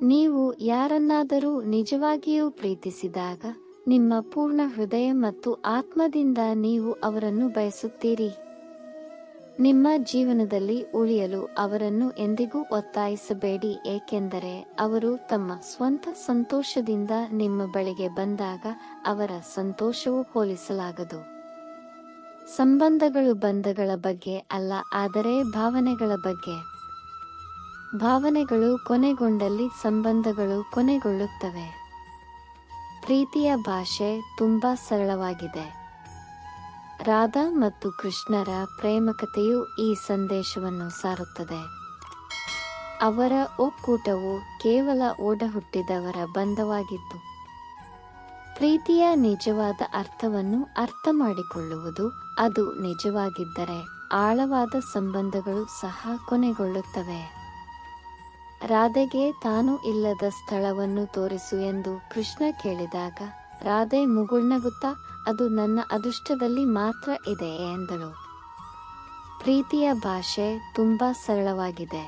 ನೀವು ಯಾರನ್ನಾದರೂ ನಿಜವಾಗಿಯೂ ಪ್ರೀತಿಸಿದಾಗ ನಿಮ್ಮ ಪೂರ್ಣ ಹೃದಯ ಮತ್ತು ಆತ್ಮದಿಂದ ನೀವು ಅವರನ್ನು ಬಯಸುತ್ತೀರಿ. ನಿಮ್ಮ ಜೀವನದಲ್ಲಿ ಉಳಿಯಲು ಅವರನ್ನು ಎಂದಿಗೂ ಒತ್ತಾಯಿಸಬೇಡಿ, ಏಕೆಂದರೆ ಅವರು ತಮ್ಮ ಸ್ವಂತ ಸಂತೋಷದಿಂದ ನಿಮ್ಮ ಬಳಿಗೆ ಬಂದಾಗ ಅವರ ಸಂತೋಷವು ಹೋಲಿಸಲಾಗದು. ಸಂಬಂಧಗಳು ಬಂಧಗಳ ಬಗ್ಗೆ ಅಲ್ಲ, ಆದರೆ ಭಾವನೆಗಳ ಬಗ್ಗೆ. ಭಾವನೆಗಳು ಕೊನೆಗೊಂಡಲ್ಲಿ ಸಂಬಂಧಗಳು ಕೊನೆಗೊಳ್ಳುತ್ತವೆ. ಪ್ರೀತಿಯ ಭಾಷೆ ತುಂಬಾ ಸರಳವಾಗಿದೆ. ರಾಧಾ ಮತ್ತು ಕೃಷ್ಣರ ಪ್ರೇಮಕಥೆಯು ಈ ಸಂದೇಶವನ್ನು ಸಾರುತ್ತದೆ. ಅವರ ಒಕ್ಕೂಟವು ಕೇವಲ ಒಡಹುಟ್ಟಿದವರ ಬಂಧವಾಗಿತ್ತು. ಪ್ರೀತಿಯ ನಿಜವಾದ ಅರ್ಥವನ್ನು ಅರ್ಥಮಾಡಿಕೊಳ್ಳುವುದು, ಅದು ನಿಜವಾಗಿದ್ದರೆ ಆಳವಾದ ಸಂಬಂಧಗಳು ಸಹ ಕೊನೆಗೊಳ್ಳುತ್ತವೆ. ರಾಧೆಗೆ ತಾನು ಇಲ್ಲದ ಸ್ಥಳವನ್ನು ತೋರಿಸು ಎಂದು ಕೃಷ್ಣ ಕೇಳಿದಾಗ ರಾಧೆ ಮುಗುಳ್ನಗುತ್ತಾ, ಅದು ನನ್ನ ಅದೃಷ್ಟದಲ್ಲಿ ಮಾತ್ರ ಇದೆ ಎಂದಳು. ಪ್ರೀತಿಯ ಭಾಷೆ ತುಂಬಾ ಸರಳವಾಗಿದೆ.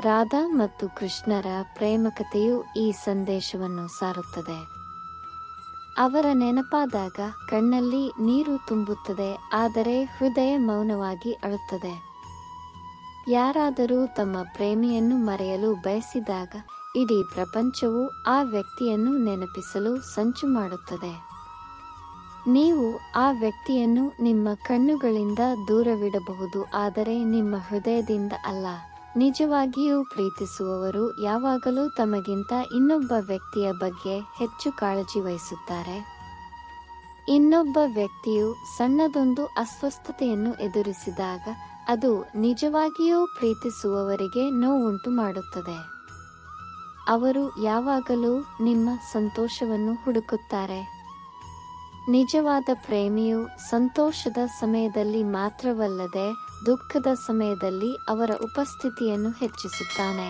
ರಾಧಾ ಮತ್ತು ಕೃಷ್ಣರ ಪ್ರೇಮಕಥೆಯು ಈ ಸಂದೇಶವನ್ನು ಸಾರುತ್ತದೆ. ಅವರ ನೆನಪಾದಾಗ ಕಣ್ಣಲ್ಲಿ ನೀರು ತುಂಬುತ್ತದೆ, ಆದರೆ ಹೃದಯ ಮೌನವಾಗಿ ಅಳುತ್ತದೆ. ಯಾರಾದರೂ ತಮ್ಮ ಪ್ರೇಮಿಯನ್ನು ಮರೆಯಲು ಬಯಸಿದಾಗ ಇಡೀ ಪ್ರಪಂಚವು ಆ ವ್ಯಕ್ತಿಯನ್ನು ನೆನಪಿಸಲು ಸಂಚು ಮಾಡುತ್ತದೆ. ನೀವು ಆ ವ್ಯಕ್ತಿಯನ್ನು ನಿಮ್ಮ ಕಣ್ಣುಗಳಿಂದ ದೂರವಿಡಬಹುದು, ಆದರೆ ನಿಮ್ಮ ಹೃದಯದಿಂದ ಅಲ್ಲ. ನಿಜವಾಗಿಯೂ ಪ್ರೀತಿಸುವವರು ಯಾವಾಗಲೂ ತಮಗಿಂತ ಇನ್ನೊಬ್ಬ ವ್ಯಕ್ತಿಯ ಬಗ್ಗೆ ಹೆಚ್ಚು ಕಾಳಜಿ ವಹಿಸುತ್ತಾರೆ. ಇನ್ನೊಬ್ಬ ವ್ಯಕ್ತಿಯು ಸಣ್ಣದೊಂದು ಅಸ್ವಸ್ಥತೆಯನ್ನು ಎದುರಿಸಿದಾಗ ಅದು ನಿಜವಾಗಿಯೂ ಪ್ರೀತಿಸುವವರಿಗೆ ನೋವುಂಟು ಮಾಡುತ್ತದೆ. ಅವರು ಯಾವಾಗಲೂ ನಿಮ್ಮ ಸಂತೋಷವನ್ನು ಹುಡುಕುತ್ತಾರೆ. ನಿಜವಾದ ಪ್ರೇಮಿಯು ಸಂತೋಷದ ಸಮಯದಲ್ಲಿ ಮಾತ್ರವಲ್ಲದೆ ದುಃಖದ ಸಮಯದಲ್ಲಿ ಅವರ ಉಪಸ್ಥಿತಿಯನ್ನು ಹೆಚ್ಚಿಸುತ್ತಾನೆ.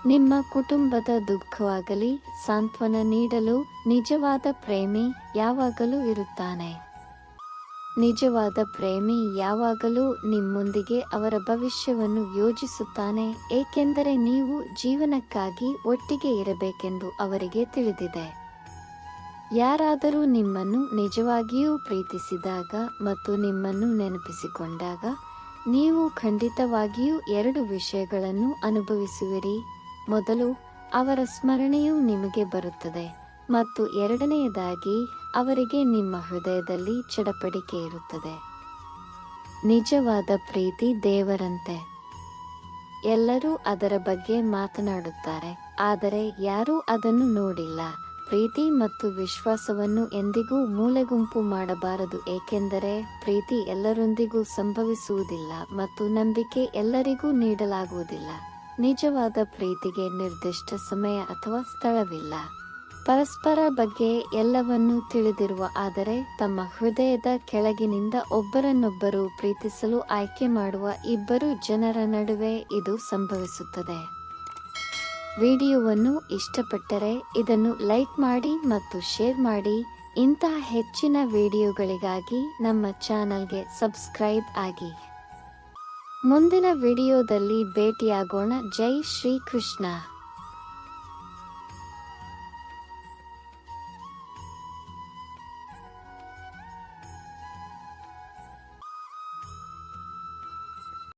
ನಿಮ್ಮ ಕುಟುಂಬದ ದುಃಖವಾಗಲಿ ಸಾಂತ್ವನ ನೀಡಲು ನಿಜವಾದ ಪ್ರೇಮಿ ಯಾವಾಗಲೂ ಇರುತ್ತಾನೆ. ನಿಜವಾದ ಪ್ರೇಮಿ ಯಾವಾಗಲೂ ನಿಮ್ಮೊಂದಿಗೆ ಅವರ ಭವಿಷ್ಯವನ್ನು ಯೋಜಿಸುತ್ತಾನೆ, ಏಕೆಂದರೆ ನೀವು ಜೀವನಕ್ಕಾಗಿ ಒಟ್ಟಿಗೆ ಇರಬೇಕೆಂದು ಅವರಿಗೆ ತಿಳಿದಿದೆ. ಯಾರಾದರೂ ನಿಮ್ಮನ್ನು ನಿಜವಾಗಿಯೂ ಪ್ರೀತಿಸಿದಾಗ ಮತ್ತು ನಿಮ್ಮನ್ನು ನೆನಪಿಸಿಕೊಂಡಾಗ ನೀವು ಖಂಡಿತವಾಗಿಯೂ ಎರಡು ವಿಷಯಗಳನ್ನು ಅನುಭವಿಸುವಿರಿ. ಮೊದಲು, ಅವರ ಸ್ಮರಣೆಯು ನಿಮಗೆ ಬರುತ್ತದೆ, ಮತ್ತು ಎರಡನೆಯದಾಗಿ ಅವರಿಗೆ ನಿಮ್ಮ ಹೃದಯದಲ್ಲಿ ಚಡಪಡಿಕೆ ಇರುತ್ತದೆ. ನಿಜವಾದ ಪ್ರೀತಿ ದೇವರಂತೆ. ಎಲ್ಲರೂ ಅದರ ಬಗ್ಗೆ ಮಾತನಾಡುತ್ತಾರೆ, ಆದರೆ ಯಾರೂ ಅದನ್ನು ನೋಡಿಲ್ಲ. ಪ್ರೀತಿ ಮತ್ತು ವಿಶ್ವಾಸವನ್ನು ಎಂದಿಗೂ ಮೂಲೆಗುಂಪು ಮಾಡಬಾರದು, ಏಕೆಂದರೆ ಪ್ರೀತಿ ಎಲ್ಲರೊಂದಿಗೂ ಸಂಭವಿಸುವುದಿಲ್ಲ ಮತ್ತು ನಂಬಿಕೆ ಎಲ್ಲರಿಗೂ ನೀಡಲಾಗುವುದಿಲ್ಲ. ನಿಜವಾದ ಪ್ರೀತಿಗೆ ನಿರ್ದಿಷ್ಟ ಸಮಯ ಅಥವಾ ಸ್ಥಳವಿಲ್ಲ. ಪರಸ್ಪರ ಬಗ್ಗೆ ಎಲ್ಲವನ್ನೂ ತಿಳಿದಿರುವ, ಆದರೆ ತಮ್ಮ ಹೃದಯದ ಕೆಳಗಿನಿಂದ ಒಬ್ಬರನ್ನೊಬ್ಬರು ಪ್ರೀತಿಸಲು ಆಯ್ಕೆ ಮಾಡುವ ಇಬ್ಬರು ಜನರ ನಡುವೆ ಇದು ಸಂಭವಿಸುತ್ತದೆ. ವಿಡಿಯೋವನ್ನು ಇಷ್ಟಪಟ್ಟರೆ ಇದನ್ನು ಲೈಕ್ ಮಾಡಿ ಮತ್ತು ಶೇರ್ ಮಾಡಿ. ಇಂತಹ ಹೆಚ್ಚಿನ ವಿಡಿಯೋಗಳಿಗಾಗಿ ನಮ್ಮ ಚಾನಲ್ಗೆ ಸಬ್ಸ್ಕ್ರೈಬ್ ಆಗಿ. ಮುಂದಿನ ವಿಡಿಯೋದಲ್ಲಿ ಭೇಟಿಯಾಗೋಣ. ಜೈ ಶ್ರೀ ಕೃಷ್ಣ.